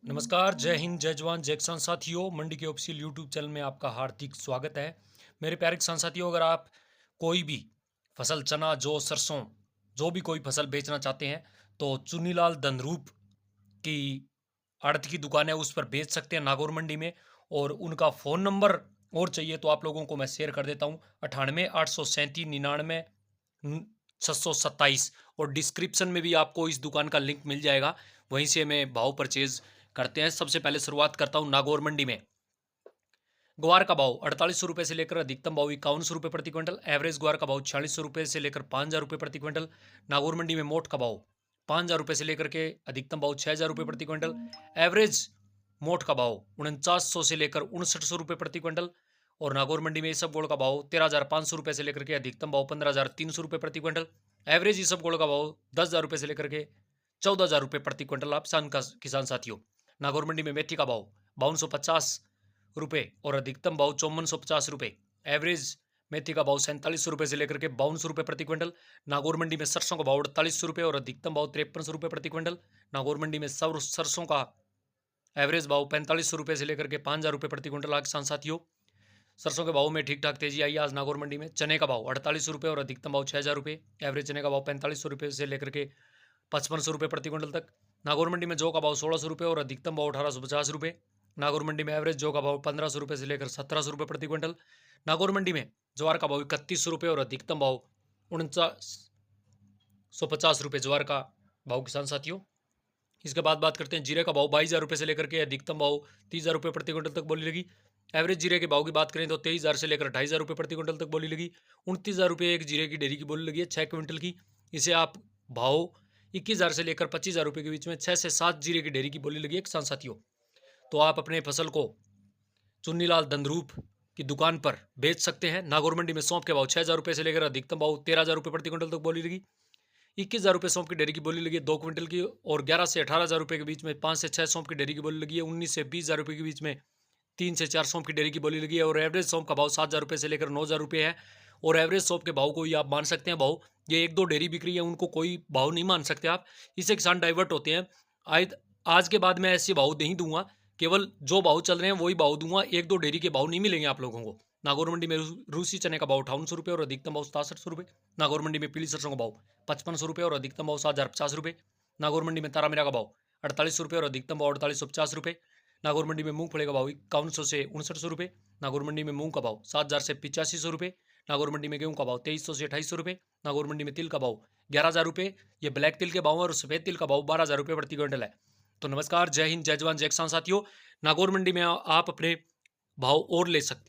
नमस्कार, जय हिंद, जय जवान, जय किसान साथियों। मंडी के ऑफिशियल यूट्यूब चैनल में आपका हार्दिक स्वागत है। मेरे प्यारे किसान साथियों, अगर आप कोई भी फसल, चना, जौ, सरसों, जो भी कोई फसल बेचना चाहते हैं तो चुन्नीलाल धनरूप की आड़त की दुकान है, उस पर बेच सकते हैं नागौर मंडी में। और उनका फ़ोन नंबर और चाहिए तो आप लोगों को मैं शेयर कर देता हूँ, 98 837 99 627। और डिस्क्रिप्शन में भी आपको इस दुकान का लिंक मिल जाएगा, वहीं से मैं भाव परचेज करते हैं। सबसे पहले शुरुआत करता हूँ नागौर मंडी में। ग्वार का भाव 4800 रुपये से लेकर अधिकतम भाव 5100 रुपये प्रति क्विंटल। एवरेज ग्वार का भाव 4600 रुपये से लेकर 5000 रुपये प्रति क्विंटल। नागौर मंडी में मोट का भाव 5000 रुपये से लेकर के अधिकतम भाव 6000 रुपये प्रति क्विंटल। एवरेज मोट का भाव 4900 से लेकर 5900 रुपये प्रति क्विंटल। और नागौर मंडी में इसबगोल का भाव 13500 रुपये से लेकर के अधिकतम भाव 15300 रुपये प्रति क्विंटल। एवरेज इसबगोल का भाव 10000 रुपये से लेकर के 14000 रुपये प्रति क्विंटल। आप किसान साथियों, नागौर मंडी में मेथी का भाव 5250 रुपये और अधिकतम भाव 5450 रुपये। एवरेज मेथी का भाव 4700 रुपये से लेकर के 5200 रुपये प्रति क्विंटल। नागौर मंडी में सरसों का भाव 4800 रुपये और अधिकतम भाव 5300 रुपये प्रति क्विंटल। नागौर मंडी में सरसों का एवरेज भाव 4500 रुपये से लेकर के 5000 रुपये प्रति क्विंटल। आज किसान साथियों, सरसों के भाव में ठीक ठाक तेजी आई आज नागौर मंडी में। चने का भाव 4800 रुपये और अधिकतम भाव 6000 रुपये। एवरेज चने का भाव 4500 रुपये से लेकर के 5500 रुपये प्रति क्विंटल तक। नागौर मंडी में जौ का भाव 1600 रुपये और अधिकतम भाव 1850 रुपये। नागौर मंडी में एवरेज जौ का भाव 1500 रुपये से लेकर 1700 रुपये प्रति क्विंटल। नागौर मंडी में ज्वार का भाव 3100 रुपये और अधिकतम भाव 4950 रुपये ज्वार का भाव किसान साथियों। इसके बाद बात करते हैं जीरे का भाव 22000 रुपये से लेकर के अधिकतम भाव 30000 रुपये प्रति क्विंटल तक बोली लगी। एवरेज जीरे के भाव की बात करें तो 23000 से लेकर 2500 रुपये प्रति क्विंटल तक बोली लगी। 29000 रुपये एक जीरे की डेरी की बोली लगी है 6 क्विंटल की। इसे आप भाव 21000 से लेकर 25000 रुपये के बीच में 6 से 7 जीरे की डेरी की बोली लगी है किसान साथियों। तो आप अपने फसल को चुन्नीलाल धनरूप की दुकान पर बेच सकते हैं। नागौर मंडी में सौंफ के भाव 6000 रुपये से लेकर अधिकतम भाव 13000 रुपये प्रति क्विंटल तक बोली लगी। 21000 रुपये सौंफ की डेरी की बोली लगी है 2 क्विंटल की। और 11 से 18000 रुपये के बीच में 5 से 6 सौंफ की डेरी की बोली लगी है। 19 से 20000 रुपये के बीच में 3 से 4 सौंफ की डेरी की बोली लगी है। और एवरेज सौंफ का भाव 7000 रुपये से लेकर 9000 रुपये है। और एवरेज सौंफ के भाव को ही आप मान सकते हैं भाव, ये 1-2 डेरी बिक रही है उनको कोई भाव नहीं मान सकते आप, इससे किसान डाइवर्ट होते हैं। आज के बाद मैं ऐसे भाव नहीं दूंगा, केवल जो भाव चल रहे हैं वही भाव दूंगा। 1-2 डेरी के भाव नहीं मिलेंगे आप लोगों को। नागौर मंडी में रूसी चने का भाव 5800 रुपये और अधिकतम भाव 6700 रुपये। नागौर मंडी में पीली सरसों का भाव 5500 रुपये और अधिकतम भाव 7050 रुपये। नागौर मंडी में तारामीरा का भाव 4800 रुपये और अधिकतम भाव 4850 रुपये। नागौर मंडी में मूंगफली का भाव 5100 से 5900 रुपये। नागौर मंडी में मूंग का भाव 7000 से 8500 रुपये। नागौर मंडी में गेहूं का भाव 2300 से 2800 रुपये। नागौर मंडी में तिल का भाव 11000 रुपये। ये ब्लैक तिल के भाव और सफेद तिल का भाव 12000 रुपये प्रति क्विंटल है। तो नमस्कार, जय हिंद, जय जवान, जय किसान साथियों। नागौर मंडी में आप अपने भाव और ले सकते हैं।